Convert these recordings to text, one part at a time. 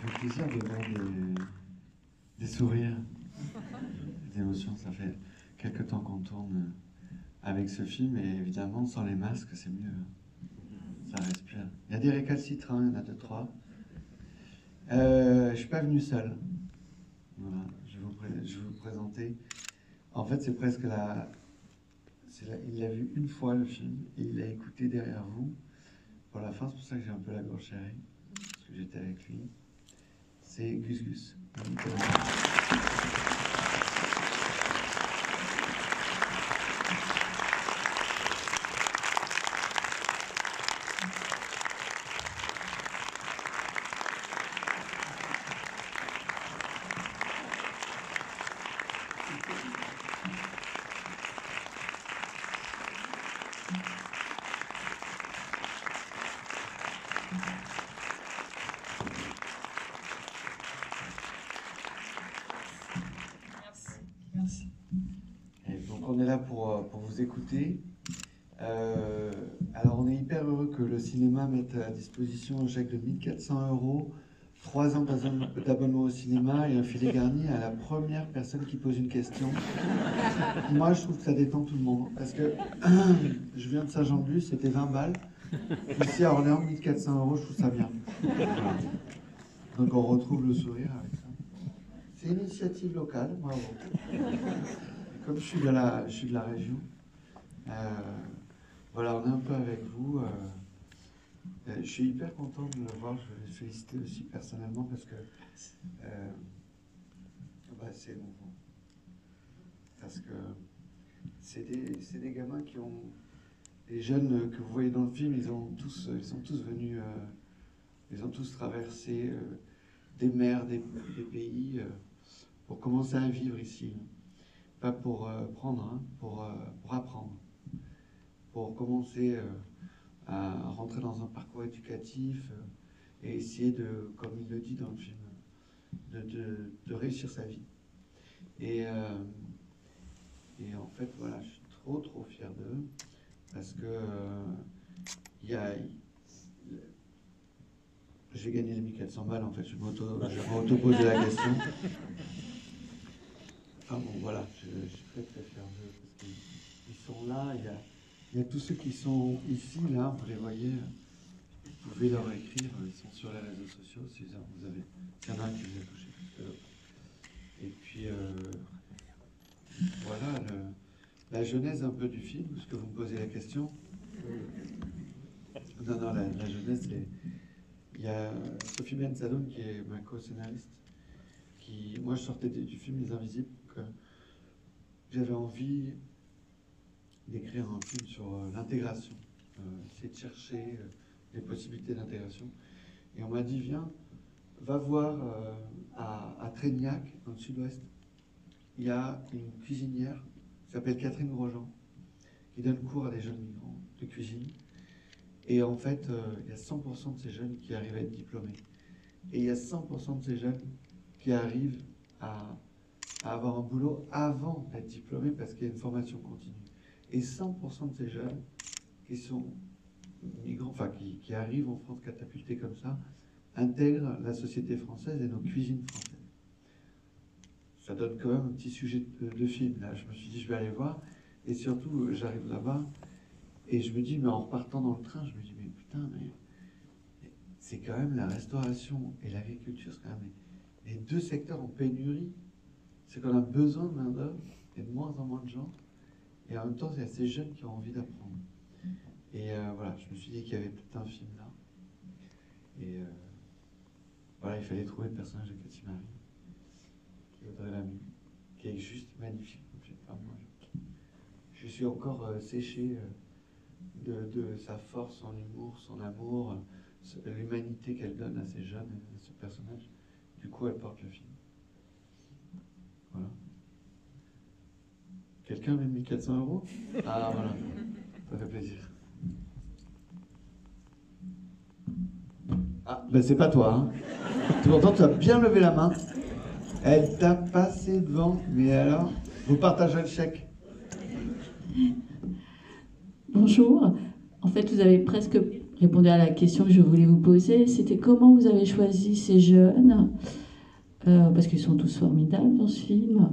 fait plaisir de voir des sourires, des émotions. Ça fait quelque temps qu'on tourne avec ce film et évidemment, sans les masques, c'est mieux. Ça respire. Il y a des récalcitrants, il y en a deux, trois. Je ne suis pas venu seul. Voilà, je vais vous présenter. En fait, c'est presque la... Il l'a vu une fois, le film, et il l'a écouté derrière vous. Pour la fin, c'est pour ça que j'ai un peu la gorge serrée, parce que j'étais avec lui. C'est Gus Gus. Merci. Et donc on est là pour vous écouter. Alors on est hyper heureux que le cinéma mette à disposition un chèque de 1400 €, 3 ans d'abonnement au cinéma et un filet garni à la première personne qui pose une question. Moi je trouve que ça détend tout le monde parce que je viens de Saint-Jean-de-Luz, c'était 20 balles. Ici à Orléans, 1400 €, je trouve ça bien. Donc on retrouve le sourire avec ça. C'est une initiative locale, bravo. Comme je suis de la région, voilà, on est un peu avec vous. Je suis hyper content de le voir. Je veux les féliciter aussi personnellement parce que c'est émouvant. Parce que c'est des gamins qui ont... Les jeunes que vous voyez dans le film, ils sont tous venus... ils ont tous traversé des mers, des pays pour commencer à vivre ici. Pas pour prendre, hein, pour apprendre. Pour commencer à rentrer dans un parcours éducatif et essayer de, comme il le dit dans le film, de réussir sa vie. Et en fait, voilà, je suis trop fier d'eux parce que j'ai gagné les 1400 balles, en fait, je vais auto-poser la question. Enfin bon, voilà, je suis très fier d'eux parce qu'ils sont là, il y a tous ceux qui sont ici, là, vous les voyez, vous pouvez leur écrire, ils sont sur les réseaux sociaux, si vous avez, il y en a un qui vous a touché plus que l'autre. Et puis, voilà, la genèse un peu du film, parce que vous me posez la question. Non, la genèse, c'est... Il y a Sophie Bensaloun, qui est ma co-scénariste, qui... Moi, je sortais du film Les Invisibles, donc j'avais envie d'écrire un film sur l'intégration, essayer de chercher les possibilités d'intégration. Et on m'a dit, viens, va voir à Trégnac, dans le sud-ouest, il y a une cuisinière qui s'appelle Catherine Grosjean, qui donne cours à des jeunes migrants de cuisine. Et en fait, il y a 100% de ces jeunes qui arrivent à être diplômés. Et il y a 100% de ces jeunes qui arrivent à avoir un boulot avant d'être diplômés parce qu'il y a une formation continue. Et 100% de ces jeunes qui sont migrants, enfin qui arrivent en France catapultés comme ça, intègrent la société française et nos cuisines françaises. Ça donne quand même un petit sujet de film. Là, je me suis dit, je vais aller voir. Et surtout, j'arrive là-bas et je me dis, mais en repartant dans le train, je me dis, mais putain, mais c'est quand même la restauration et l'agriculture, c'est quand même les deux secteurs en pénurie. C'est qu'on a besoin de main-d'œuvre et de moins en moins de gens. Et en même temps, il y a ces jeunes qui ont envie d'apprendre. Et voilà, je me suis dit qu'il y avait peut-être un film là. Et voilà, il fallait trouver le personnage de Cathy Marie, qui est Audrey Lamy, qui est juste magnifique. Enfin, moi, je suis encore séché de sa force, son humour, son amour, l'humanité qu'elle donne à ces jeunes, à ce personnage. Du coup, elle porte le film. Voilà. Quelqu'un met 1400 €? Ah, voilà. Ça fait plaisir. Ah, ben c'est pas toi, hein. Pourtant, tu as bien levé la main. Elle t'a passé devant. Mais alors, vous partagez le chèque. Bonjour. En fait, vous avez presque répondez à la question que je voulais vous poser. C'était comment vous avez choisi ces jeunes, parce qu'ils sont tous formidables dans ce film.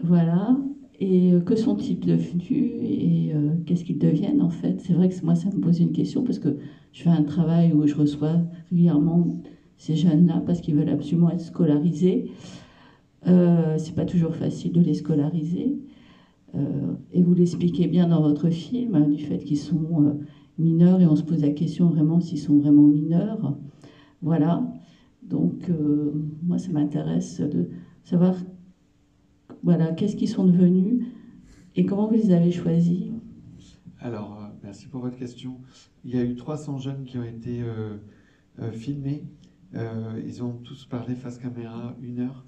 Voilà. Et que sont-ils devenus et qu'est-ce qu'ils deviennent en fait? C'est vrai que moi, ça me pose une question parce que je fais un travail où je reçois régulièrement ces jeunes-là parce qu'ils veulent absolument être scolarisés. C'est pas toujours facile de les scolariser. Et vous l'expliquez bien dans votre film, hein, du fait qu'ils sont mineurs et on se pose la question vraiment s'ils sont vraiment mineurs. Voilà. Donc, moi, ça m'intéresse de savoir voilà, qu'est-ce qu'ils sont devenus et comment vous les avez choisis. Alors, merci pour votre question. Il y a eu 300 jeunes qui ont été filmés. Ils ont tous parlé face caméra 1 heure.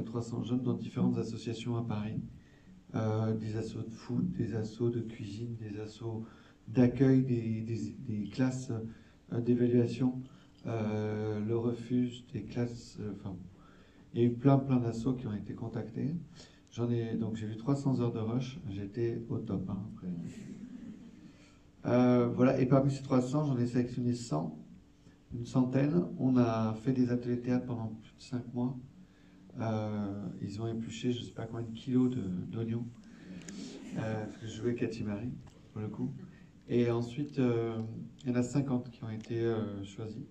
300 jeunes dans différentes associations à Paris. Des assos de foot, des assos de cuisine, des assos d'accueil, des classes d'évaluation, le refuge, des classes... Enfin, il y a eu plein d'assos qui ont été contactés. Donc j'ai vu 300 heures de rush, j'étais au top. Hein, après. Voilà, et parmi ces 300, j'en ai sélectionné 100, une centaine. On a fait des ateliers de théâtre pendant plus de 5 mois. Ils ont épluché je ne sais pas combien de kilos d'oignons. Parce que je jouais Cathy Marie, pour le coup. Et ensuite, il y en a 50 qui ont été choisis.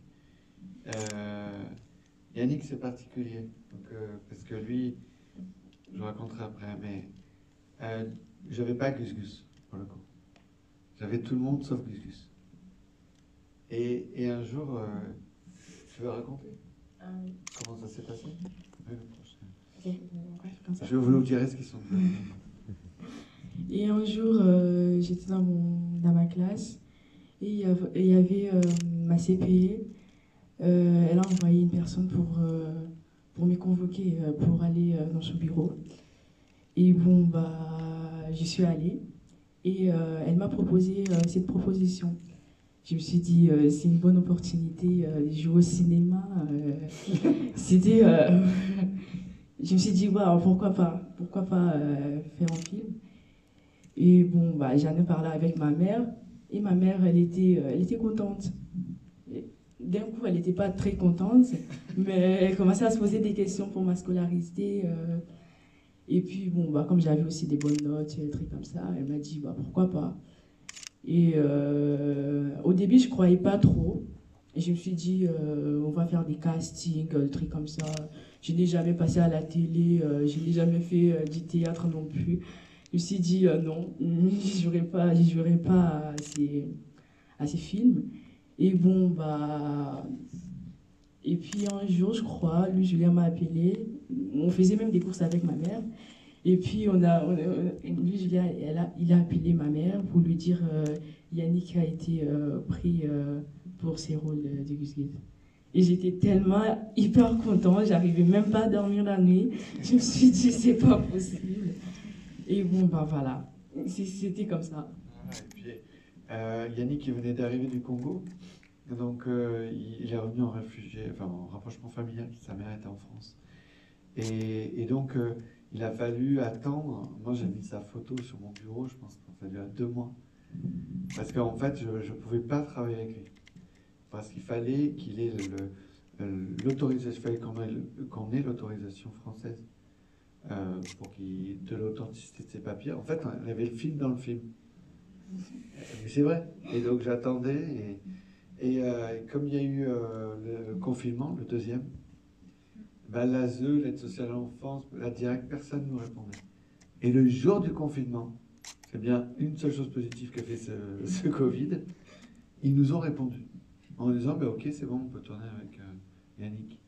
Yannick, c'est particulier. Donc, parce que lui, je raconterai après, mais j'avais pas Gus Gus, pour le coup. J'avais tout le monde sauf Gus Gus. Et un jour, tu veux raconter comment ça s'est passé? Oui, je vous dirai ce qu'ils sont devenus. Et un jour, j'étais dans ma classe et il y avait ma CPE. Elle a envoyé une personne pour me convoquer pour aller dans son bureau. Et bon, bah, j'y suis allée et elle m'a proposé cette proposition. Je me suis dit, c'est une bonne opportunité de jouer au cinéma. C'était... je me suis dit, wow, pourquoi pas faire un film. Et bon, bah, j'en ai parlé avec ma mère. Et ma mère, elle était contente. D'un coup, elle n'était pas très contente, mais elle commençait à se poser des questions pour ma scolarité. Et puis, bon, bah, comme j'avais aussi des bonnes notes, des trucs comme ça, elle m'a dit, bah, pourquoi pas. Et au début, je ne croyais pas trop. Et je me suis dit, on va faire des castings, des trucs comme ça. Je n'ai jamais passé à la télé, je n'ai jamais fait du théâtre non plus. Je me suis dit, non, je jouerai pas à ces films. Et bon, bah... Et puis un jour, je crois, lui, Julien m'a appelé. On faisait même des courses avec ma mère. Et puis, lui, Julien, il a appelé ma mère pour lui dire Yannick a été pris pour ses rôles de Gus Gus. Et j'étais tellement hyper contente, j'arrivais même pas à dormir la nuit. Je me suis dit, c'est pas possible. Et bon, bah voilà, c'était comme ça. Et puis, Yannick, il venait d'arriver du Congo. Donc, il est revenu en réfugié, enfin en rapprochement familial, sa mère était en France. Et donc, il a fallu attendre. Moi, j'ai mis sa photo sur mon bureau, je pense qu'il a fallu 2 mois. Parce qu'en fait, je ne pouvais pas travailler avec lui. Parce qu'il fallait qu'il ait l'autorisation, il fallait qu'on ait l'autorisation française pour qu'il ait de l'authenticité de ses papiers. En fait, on avait le film dans le film. Mais c'est vrai. Et donc, j'attendais. Et comme il y a eu le confinement, le deuxième, ben, l'ASE, l'aide sociale à l'enfance, la directe, personne ne nous répondait. Et le jour du confinement, c'est bien une seule chose positive qu'a fait ce Covid, ils nous ont répondu en disant ben, ok, c'est bon, on peut tourner avec Yannick.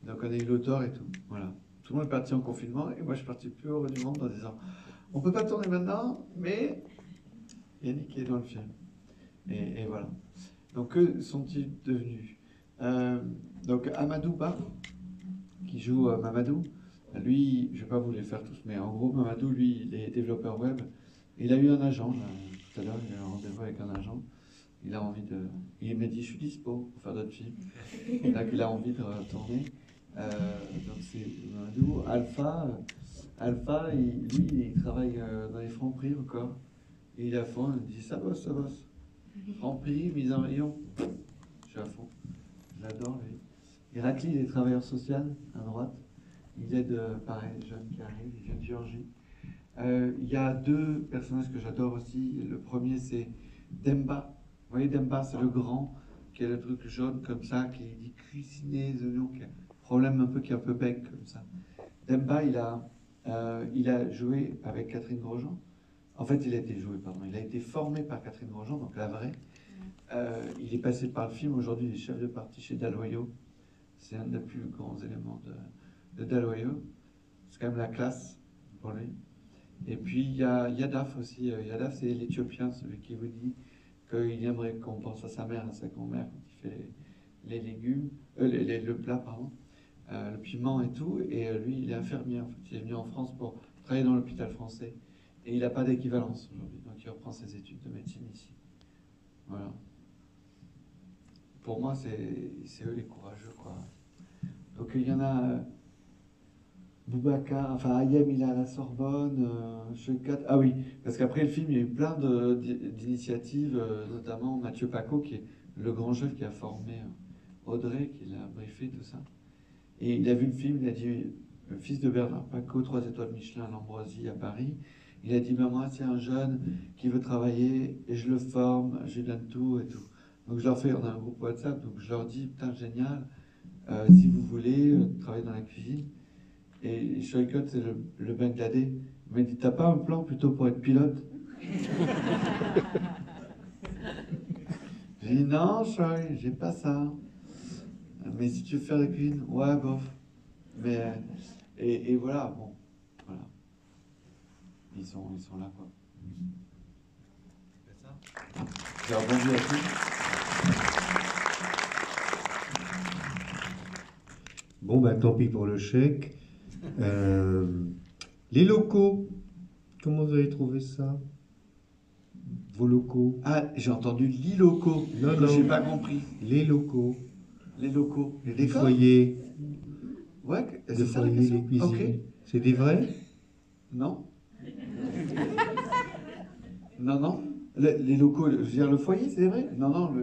Donc on a eu l'auteur et tout. Voilà. Tout le monde est parti en confinement et moi je suis parti plus heureux du monde en disant on peut pas tourner maintenant, mais Yannick est dans le film. Et voilà. Donc que sont-ils devenus? Donc Amadou Ba, qui joue Mamadou, lui, je ne vais pas vous les faire tous, mais en gros, Mamadou, lui, il est développeur web. Il a eu un agent, là, tout à l'heure, il a eu un rendez-vous avec un agent. Il a envie de... Il m'a dit, je suis dispo pour faire d'autres films. Donc il a envie de tourner. Donc c'est Mamadou. Alpha, lui, il travaille dans les francs prix encore. Et il a faim, il dit, ça bosse. Franprix, mise en rayon, je suis à fond. Je l'adore, lui. Héraclide, il est travailleur social, à droite. Il aide, pareil, les jeunes qui arrivent, il vient de Géorgie. Il y a deux personnages que j'adore aussi. Le premier, c'est Demba. Vous voyez, Demba, c'est le grand, qui a le truc jaune comme ça, qui dit cuisiner les oignons, qui a un problème un peu, qui est un peu bec comme ça. Demba, il a joué avec Catherine Grosjean. En fait, il a été joué, pardon. Il a été formé par Catherine Grosjean, donc la vraie. Il est passé par le film. Aujourd'hui, il est chef de parti chez Dalloyau. C'est un des plus grands éléments de Dalloyau. C'est quand même la classe pour lui. Et puis, il y a Yadaf aussi. Yadaf, c'est l'Éthiopien, celui qui vous dit qu'il aimerait qu'on pense à sa mère, à sa grand-mère, quand il fait les légumes, le plat, pardon, le piment et tout. Et lui, il est infirmier. En fait. Il est venu en France pour travailler dans l'hôpital français. Et il n'a pas d'équivalence aujourd'hui. Donc, il reprend ses études de médecine ici. Voilà. Pour moi, c'est eux les courageux, quoi. Donc, il y en a... Boubacar, enfin Ayem, il est à la Sorbonne, Cheucat. Ah oui, parce qu'après le film, il y a eu plein d'initiatives, notamment Mathieu Paco, qui est le grand chef qui a formé Audrey, qui l'a briefé, tout ça. Et il a vu le film, il a dit, le fils de Bernard Paco, 3 étoiles Michelin à l'Ambroisie, à Paris. Il a dit, ben moi, c'est un jeune qui veut travailler, et je le forme, je lui donne tout et tout. Donc je leur fais, on a un groupe WhatsApp, donc je leur dis, putain, génial, si vous voulez travailler dans la cuisine. Et Shoykot, c'est le Bangladais. Il m'a dit, t'as pas un plan plutôt pour être pilote? J'ai dit, non, Shoy, j'ai pas ça. Mais si tu veux faire la cuisine, ouais, bof. Mais, et voilà, bon, voilà. Ils sont là, quoi. C'est ça. J'ai rebondi là-dessus. Bon, bah tant pis pour le chèque. Les locaux, comment vous avez trouvé ça? Vos locaux? Ah, j'ai entendu l'ilocaux. Non, non. J'ai pas compris. Les locaux. Les locaux. Les Les décors. foyers. Ouais, Les c'est ça la foyers, question. les cuisines. Ok. C'est des vrais? Non. Non, non. Les locaux, je veux dire le foyer, c'est vrai? Non, non.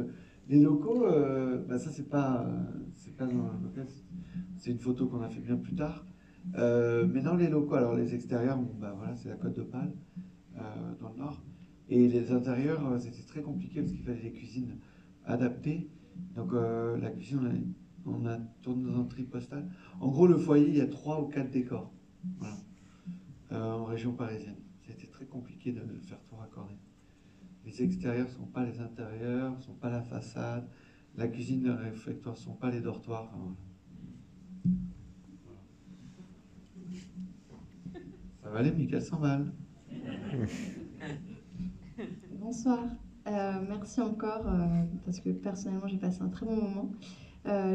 Les locaux, bah ça c'est pas dans le local. C'est une photo qu'on a fait bien plus tard. Mais non, les locaux, alors les extérieurs, bon, bah voilà, c'est la Côte d'Opale, dans le nord. Et les intérieurs, c'était très compliqué parce qu'il fallait des cuisines adaptées. Donc la cuisine, on a tourné dans un tri postal. En gros, le foyer, il y a 3 ou 4 décors. Voilà. En région parisienne. C'était très compliqué de faire tout raccorder. Les extérieurs ne sont pas les intérieurs, ne sont pas la façade. La cuisine, le réfectoire ne sont pas les dortoirs. Enfin, voilà. Ça va aller, Mickaël s'emballe. Bonsoir. Merci encore, parce que personnellement, j'ai passé un très bon moment.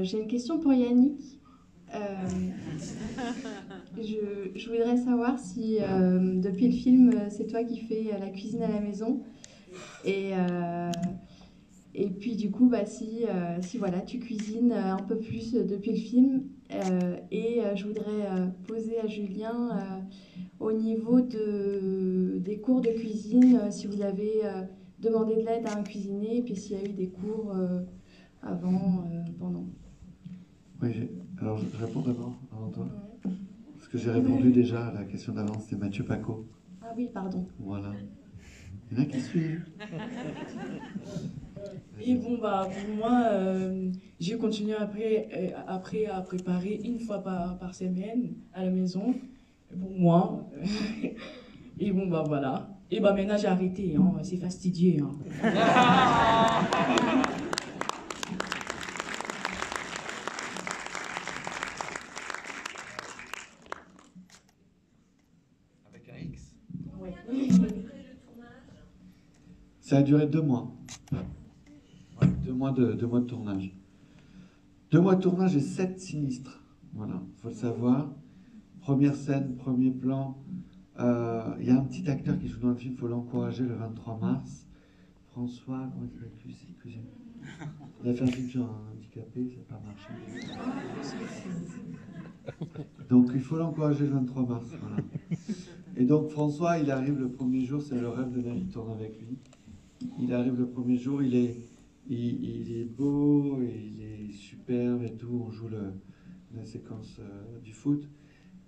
J'ai une question pour Yannick. Je voudrais savoir si, depuis le film, c'est toi qui fais la cuisine à la maison. Et puis, du coup, bah, si voilà, tu cuisines un peu plus depuis le film. Je voudrais poser à Julien, au niveau des cours de cuisine, si vous avez demandé de l'aide à un cuisinier, et puis s'il y a eu des cours avant, pendant. Oui, alors je réponds d'abord, avant toi. Parce que j'ai répondu déjà à la question d'avant, c'était Mathieu Paco. Ah oui, pardon. Voilà. Il y en a qui suivent. Et bon, bah, pour moi, j'ai continué après à préparer une fois par semaine à la maison, pour moi. Et bon, bah voilà. Et bah maintenant, j'ai arrêté, hein. C'est fastidieux. Hein. Avec un X. Ouais. Ça a duré 2 mois. Ouais, 2 mois de tournage. 2 mois de tournage et 7 sinistres. Voilà, il faut le savoir. Première scène, premier plan. Il y a un petit acteur qui joue dans le film, il faut l'encourager le 23 mars. François, comment il s'appelle? Il a fait un film sur un handicapé, ça n'a pas marché. Donc il faut l'encourager le 23 mars. Voilà. Et donc François, il arrive le premier jour, c'est le rêve de ma vie, tourne avec lui. il arrive le premier jour, il est beau, il est superbe et tout. On joue la séquence du foot.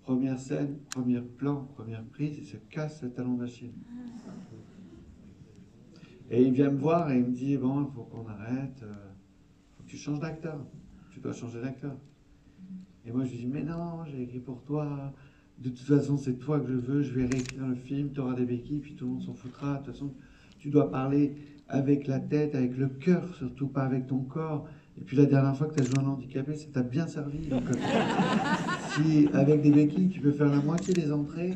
Première scène, premier plan, première prise, il se casse le talon d'Achille. Et il vient me voir et il me dit, bon, il faut qu'on arrête, faut que tu changes d'acteur, tu dois changer d'acteur. Et moi je lui dis, mais non, j'ai écrit pour toi, de toute façon c'est toi que je veux, je vais réécrire le film, tu auras des béquilles, puis tout le monde s'en foutra, de toute façon tu dois parler avec la tête, avec le cœur, surtout pas avec ton corps. Et puis la dernière fois que tu as joué un handicapé, ça t'a bien servi. Donc, si avec des béquilles tu peux faire la moitié des entrées,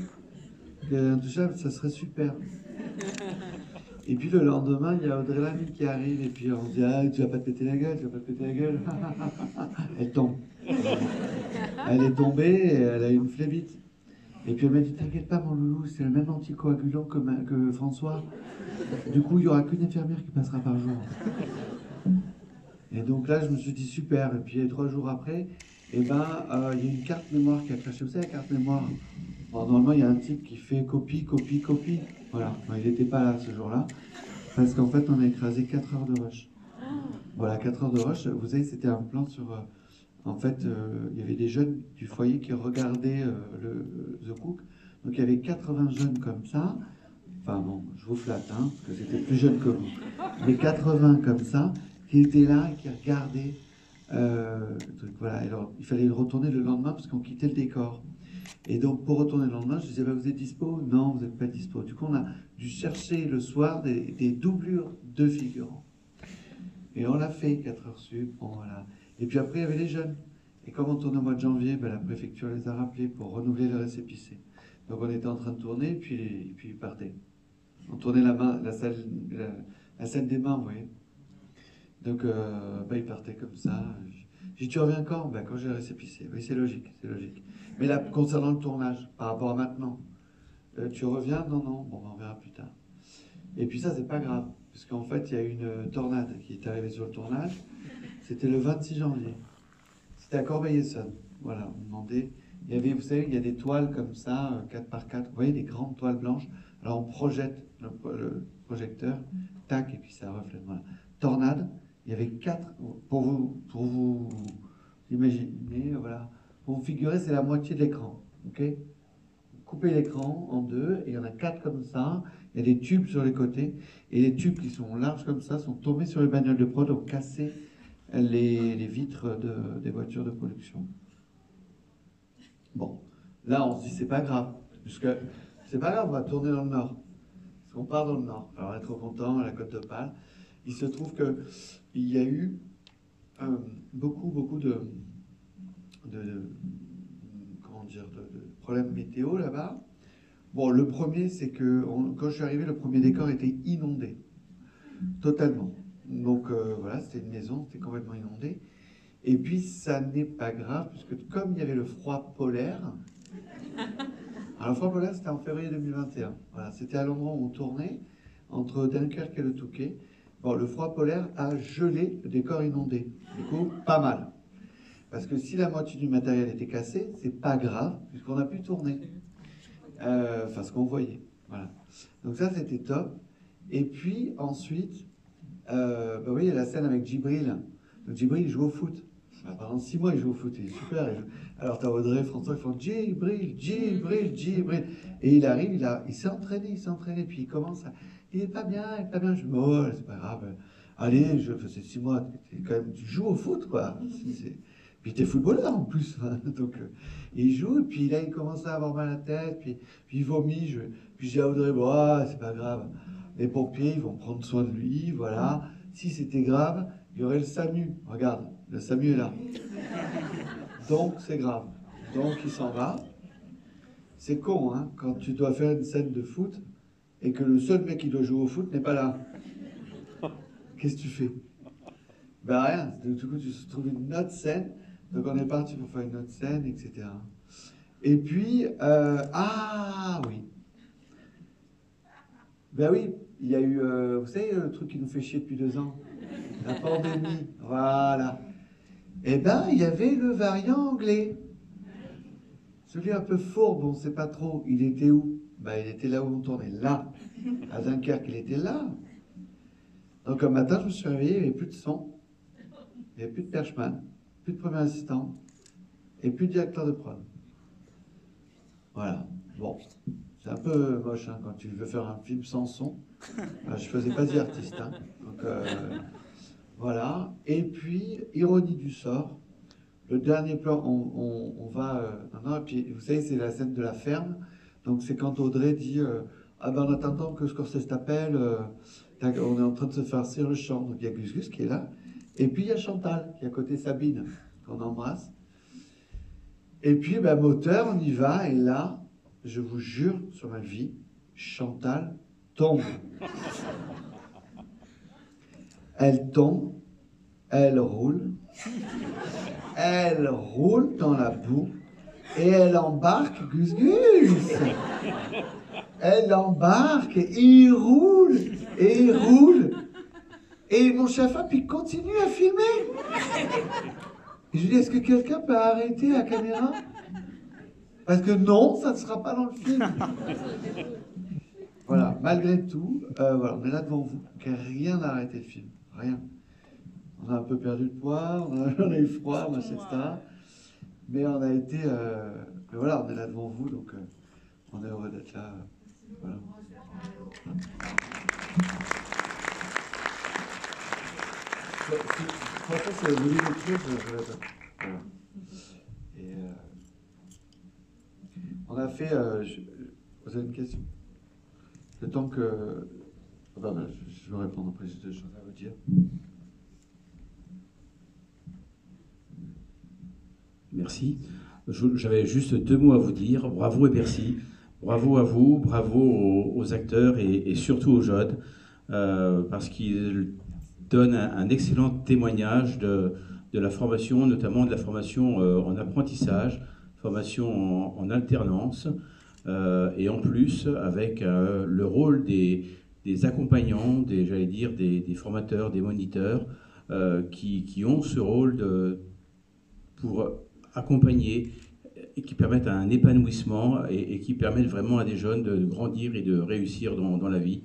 intouchable, ça serait super. Et puis le lendemain, il y a Audrey Lamy qui arrive, et puis on se dit, ah, tu vas pas te péter la gueule, tu vas pas te péter la gueule. Elle tombe. Elle est tombée et elle a eu une phlébite. Et puis elle m'a dit, t'inquiète pas mon loulou, c'est le même anticoagulant que François. Du coup, il n'y aura qu'une infirmière qui passera par jour. Et donc là, je me suis dit, super. Et puis 3 jours après, il y a une carte mémoire qui a craché. Vous savez, la carte mémoire, bon, normalement, il y a un type qui fait copie, copie, copie. Voilà, bon, il n'était pas là ce jour-là, parce qu'en fait, on a écrasé 4 heures de rush. Voilà, 4 heures de rush, vous savez, c'était un plan sur... en fait, il y avait des jeunes du foyer qui regardaient The Cook. Donc, il y avait 80 jeunes comme ça. Enfin, bon, je vous flatte, hein, parce que c'était plus jeune que vous. Mais 80 comme ça, qui étaient là et qui regardaient le truc. Voilà, alors, il fallait retourner le lendemain, parce qu'on quittait le décor. Et donc, pour retourner le lendemain, je disais, bah, vous êtes dispo? Non, vous n'êtes pas dispo. Du coup, on a dû chercher le soir des doublures de figurants. Et on l'a fait, 4 heures sup, bon, voilà. Et puis après, il y avait les jeunes. Et comme on tourne au mois de janvier, ben, la préfecture les a rappelés pour renouveler le récépissé. Donc on était en train de tourner, puis ils partaient. On tournait la scène des mains, vous voyez. Donc ben, ils partaient comme ça. J'ai dit, tu reviens quand? Ben, quand j'ai le récépissé. Oui, c'est logique, c'est logique. Mais là, concernant le tournage, par rapport à maintenant, tu reviens? Non, non, bon, ben, on verra plus tard. Et puis ça, c'est pas grave, parce qu'en fait, il y a une tornade qui est arrivée sur le tournage. C'était le 26 janvier. C'était à Corbeil-Essonnes. Voilà, on demandait. Il y avait, vous savez, il y a des toiles comme ça, 4x4. Vous voyez, des grandes toiles blanches. Alors on projette le projecteur, tac, et puis ça reflète. Voilà. Tornade, il y avait 4. Pour vous imaginer, voilà. Pour vous figurer, c'est la moitié de l'écran. Ok? Coupez l'écran en 2, et il y en a 4 comme ça. Il y a des tubes sur les côtés. Et les tubes qui sont larges comme ça sont tombés sur les bagnoles de prod, ont cassé les vitres des voitures de production. Bon, là on se dit c'est pas grave, puisque c'est pas grave, on va tourner dans le nord, parce qu'on part dans le nord. Alors on est trop content, à la Côte d'Opale. Il se trouve que il y a eu beaucoup de comment dire, de problèmes météo là-bas. Bon, le premier, c'est que quand je suis arrivé, le premier décor était inondé, totalement. Donc voilà, c'était une maison, c'était complètement inondé. Et puis ça n'est pas grave, puisque comme il y avait le froid polaire, alors le froid polaire c'était en février 2021, voilà, c'était à l'endroit où on tournait, entre Dunkerque et le Touquet. Bon, le froid polaire a gelé le décor inondé, du coup pas mal. Parce que si la moitié du matériel était cassé, c'est pas grave, puisqu'on a pu tourner. Enfin, ce qu'on voyait, voilà. Donc ça c'était top. Et puis ensuite, bah oui, il y a la scène avec Djibril. Donc Djibril il joue au foot. Bah, pendant 6 mois, il joue au foot, il est super. Alors t'as Audrey et François qui font Djibril, Djibril, Djibril. Et il arrive, il s'est entraîné, puis il commence à... Il est pas bien, il est pas bien. Je dis, oh, c'est pas grave. Allez, c'est 6 mois, tu joues au foot, quoi. Puis t'es footballeur en plus. Donc il joue, et puis là, il commence à avoir mal à la tête, puis il vomit. Puis je dis à Audrey, bon, c'est pas grave. Les pompiers, ils vont prendre soin de lui, voilà. Si c'était grave, il y aurait le SAMU. Regarde, le SAMU est là. Donc, c'est grave. Donc, il s'en va. C'est con, hein, quand tu dois faire une scène de foot et que le seul mec qui doit jouer au foot n'est pas là. Qu'est-ce que tu fais? Ben rien. Du coup, tu trouves une autre scène. Donc, on est parti pour faire une autre scène, etc. Et puis, ah oui. Ben oui, il y a eu, vous savez, le truc qui nous fait chier depuis 2 ans, la pandémie, voilà. Eh ben, il y avait le variant anglais. Celui un peu fourbe, on ne sait pas trop. Il était où? Ben, il était là où on tournait, là. À Dunkerque, il était là. Donc un matin, je me suis réveillé, il n'y avait plus de son, il n'y avait plus de perchman, plus de premier assistant, et plus de directeur de prod. Voilà. Bon, c'est un peu moche hein, quand tu veux faire un film sans son. Je faisais pas The Artist. Hein. Donc, voilà. Et puis, ironie du sort, le dernier plan, on va. Non, et puis, vous savez, c'est la scène de la ferme. Donc, c'est quand Audrey dit ah ben, en attendant que Scorsese t'appelle, on est en train de se farcir le champ. Donc, il y a Gus Gus qui est là. Et puis, il y a Chantal qui est à côté Sabine, qu'on embrasse. Et puis, ben, moteur, on y va. Et là, je vous jure sur ma vie, Chantal tombe. Elle tombe, elle roule dans la boue et elle embarque Gus Gus. Elle embarque et il roule et il roule. Et mon chef il continue à filmer. Je lui dis, est-ce que quelqu'un peut arrêter la caméra? Parce que non, ça ne sera pas dans le film. Voilà, malgré tout, voilà, on est là devant vous. Donc, rien n'a arrêté le film. Rien. On a un peu perdu le poids, on a eu froid, machin, etc. Mais on a été. Mais voilà, on est là devant vous, donc on est heureux d'être là. Voilà. Franchement, c'est voulu l'écrire, je l'adore. Voilà. Et on a fait. Vous avez une question? Le temps que. Enfin, je vais répondre après, j'ai deux choses à vous dire. Merci. J'avais juste deux mots à vous dire. Bravo et merci. Bravo à vous, bravo aux acteurs et surtout aux jeunes, parce qu'ils donnent un excellent témoignage de la formation, notamment de la formation en apprentissage, formation en alternance, et en plus avec le rôle des accompagnants, j'allais dire des formateurs, des moniteurs, qui ont ce rôle pour accompagner et qui permettent un épanouissement et qui permettent vraiment à des jeunes de grandir et de réussir dans la vie.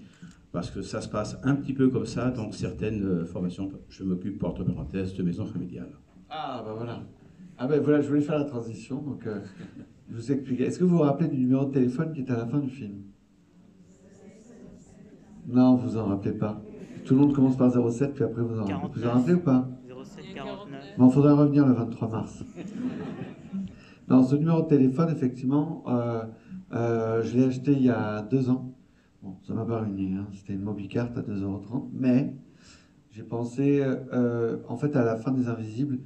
Parce que ça se passe un petit peu comme ça dans certaines formations. Je m'occupe, entre parenthèses, de maison familiale. Ah, ben voilà. Ah, ben voilà, je voulais faire la transition. Donc, je vous explique. Est-ce que vous vous rappelez du numéro de téléphone qui est à la fin du film? Non, vous en rappelez pas. Tout le monde commence par 07, puis après vous en rappelez. Vous en rappelez ou pas? 07 49. Mais il faudra revenir le 23 mars. Non, ce numéro de téléphone, effectivement, je l'ai acheté il y a 2 ans. Bon, ça m'a pas ruiné, hein. C'était une Mobicart à 2,30 €, mais j'ai pensé, en fait, à la fin des Invisibles,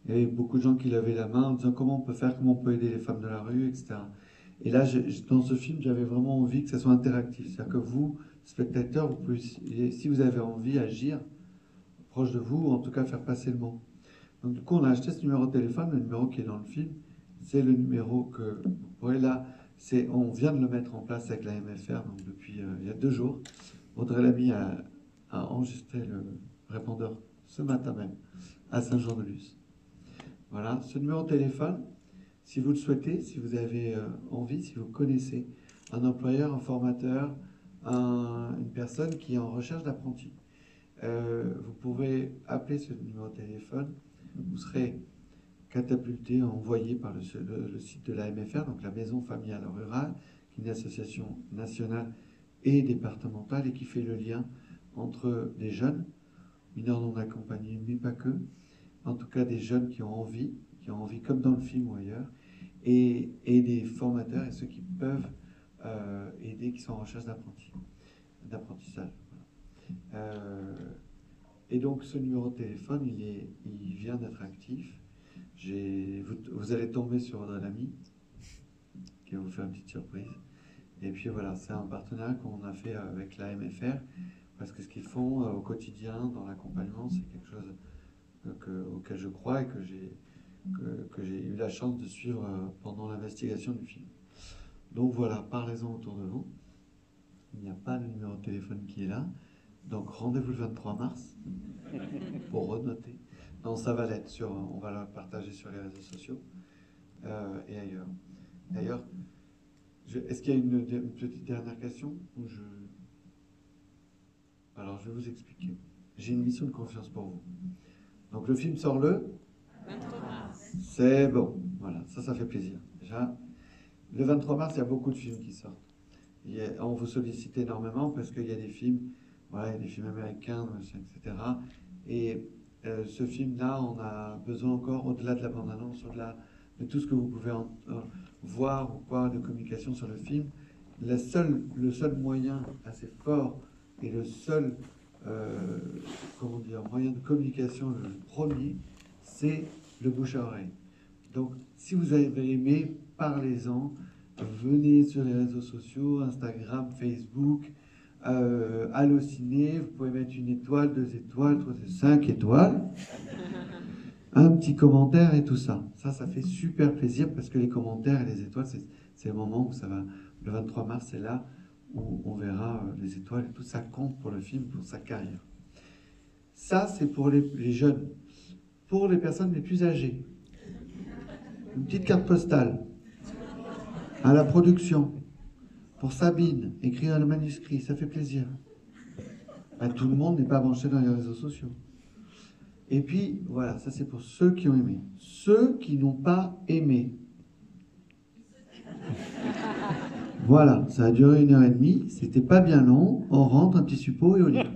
il y avait beaucoup de gens qui levaient la main en disant comment on peut faire, comment on peut aider les femmes de la rue, etc. Et là, dans ce film, j'avais vraiment envie que ça soit interactif. C'est-à-dire que vous, spectateurs, vous pouvez, si vous avez envie, agir proche de vous, ou en tout cas faire passer le mot. Donc du coup, on a acheté ce numéro de téléphone, le numéro qui est dans le film. C'est le numéro que vous pourrez là. On vient de le mettre en place avec la MFR, donc depuis il y a 2 jours. Audrey Lamy a enregistré le répondeur ce matin même à Saint-Jean-de-Luz. Voilà, ce numéro de téléphone, si vous le souhaitez, si vous avez envie, si vous connaissez un employeur, un formateur, une personne qui est en recherche d'apprenti, vous pouvez appeler ce numéro de téléphone. Vous serez catapulté, envoyé par le site de la MFR, donc la Maison Familiale Rurale, qui est une association nationale et départementale et qui fait le lien entre des jeunes, mineurs non accompagnés, mais pas que, en tout cas des jeunes qui ont envie comme dans le film ou ailleurs, et des formateurs et ceux qui peuvent aider, qui sont en recherche d'apprentissage. Voilà. Et donc ce numéro de téléphone, il vient d'être actif. Vous allez tomber sur Audrey Lamy, qui va vous faire une petite surprise. Et puis voilà, c'est un partenariat qu'on a fait avec la MFR, parce que ce qu'ils font au quotidien, dans l'accompagnement, c'est quelque chose auquel je crois et que j'ai eu la chance de suivre pendant l'investigation du film. Donc voilà, parlez-en autour de vous. Il n'y a pas de numéro de téléphone qui est là. Donc rendez-vous le 23 mars pour renoter. Non, ça va l'être on va le partager sur les réseaux sociaux et ailleurs. D'ailleurs, est-ce qu'il y a une petite dernière question? Alors, je vais vous expliquer. j'ai une mission de confiance pour vous. Donc le film sort le 23 mars. C'est bon, voilà, ça fait plaisir. Déjà, le 23 mars, il y a beaucoup de films qui sortent. On vous sollicite énormément parce qu'il y a des films, voilà, il y a des films américains, etc. Et ce film-là, on a besoin encore, au-delà de la bande-annonce, au-delà de tout ce que vous pouvez voir ou quoi de communication sur le film, le seul moyen assez fort et le seul moyen de communication, le premier, c'est le bouche à oreille. Donc, si vous avez aimé, parlez-en, venez sur les réseaux sociaux, Instagram, Facebook, Allociné, vous pouvez mettre 1 étoile, 2 étoiles, 3, 5 étoiles, un petit commentaire et tout ça. Ça fait super plaisir parce que les commentaires et les étoiles, c'est le moment où ça va. Le 23 mars, c'est là où on verra les étoiles et tout ça compte pour le film, pour sa carrière. Ça, c'est pour les jeunes. Pour les personnes les plus âgées, une petite carte postale à la production. Pour Sabine, écrire le manuscrit, ça fait plaisir. Tout le monde n'est pas branché dans les réseaux sociaux. Et puis, voilà, ça c'est pour ceux qui ont aimé. Ceux qui n'ont pas aimé. Voilà, ça a duré 1h30, c'était pas bien long, on rentre, un petit suppôt et on y va.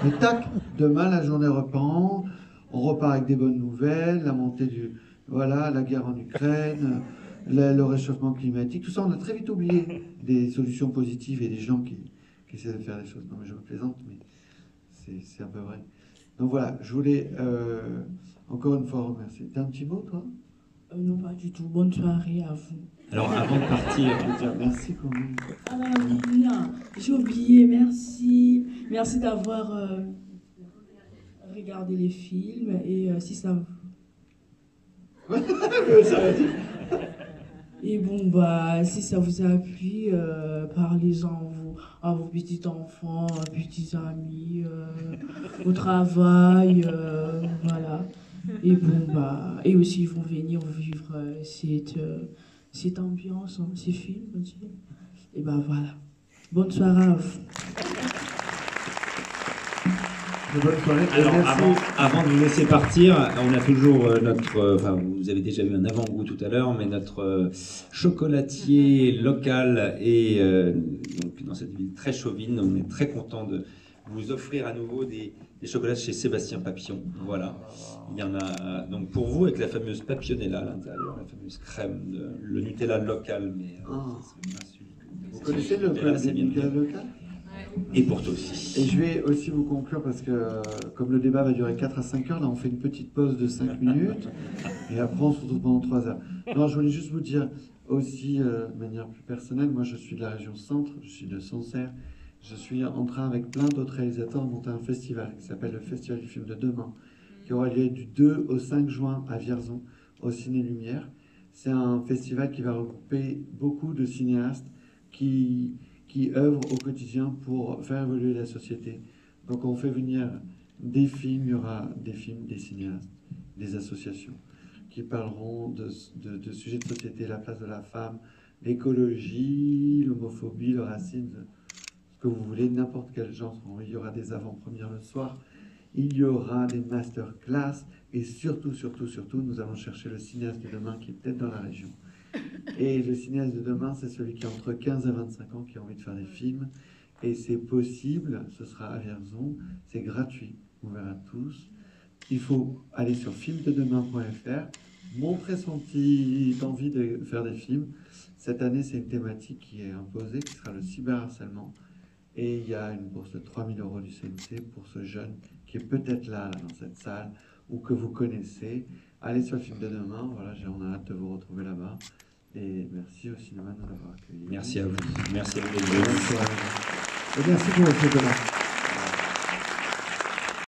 Et tac, demain la journée reprend, on repart avec des bonnes nouvelles, la montée la guerre en Ukraine, le réchauffement climatique, tout ça, on a très vite oublié des solutions positives et des gens qui essaient de faire des choses. Non mais je me plaisante, mais c'est un peu vrai. Donc voilà, je voulais encore une fois remercier. T'as un petit mot, toi? Non, pas du tout. Bonne soirée à vous. Alors, avant de partir, Je veux dire merci quand même. Ah non, j'ai oublié, merci. Merci d'avoir regardé les films et si ça vous... Et bon, si ça vous a plu, parlez-en à vos petits enfants, petits amis, au travail, voilà. Et bon, et aussi ils vont venir vivre cette ambiance, ces films aussi. Et voilà. Bonne soirée à vous. Bonne soirée. alors avant de vous laisser partir, on a toujours vous avez déjà vu un avant-goût tout à l'heure, mais notre chocolatier local est donc dans cette ville très chauvine. On est très content de vous offrir à nouveau des chocolats chez Sébastien Papillon. Voilà, il y en a donc pour vous avec la fameuse papillonella à l'intérieur, la fameuse crème, le Nutella local, mais vous connaissez le Nutella local? Et pour toi aussi. Et je vais aussi vous conclure parce que comme le débat va durer 4 à 5 heures, là on fait une petite pause de 5 minutes et après on se retrouve pendant 3 heures. Non, je voulais juste vous dire aussi de manière plus personnelle, moi je suis de la région centre, je suis de Sancerre. Je suis en train avec plein d'autres réalisateurs de monter un festival qui s'appelle le Festival du film de demain, qui aura lieu du 2 au 5 juin à Vierzon, au Ciné Lumière. C'est un festival qui va regrouper beaucoup de cinéastes qui œuvrent au quotidien pour faire évoluer la société. Donc on fait venir des films, il y aura des films, des cinéastes, des associations qui parleront de sujets de société, la place de la femme, l'écologie, l'homophobie, le racisme, ce que vous voulez, n'importe quel genre. Il y aura des avant-premières le soir, il y aura des masterclass et surtout, nous allons chercher le cinéaste de demain qui est peut-être dans la région. Et le cinéaste de demain, c'est celui qui a entre 15 et 25 ans, qui a envie de faire des films. Et c'est possible, ce sera à Vierzon, c'est gratuit, ouvert à tous. Il faut aller sur filmdedemain.fr, montrer son petit envie de faire des films. Cette année, c'est une thématique qui est imposée, qui sera le cyberharcèlement. Et il y a une bourse de 3 000 € du CNC pour ce jeune qui est peut-être là, dans cette salle, ou que vous connaissez. Allez sur le film de demain, voilà, on a hâte de vous retrouver là-bas. Et merci au cinéma de nous avoir accueillis. Merci à vous. Merci à vous. Et merci pour votre chocolat.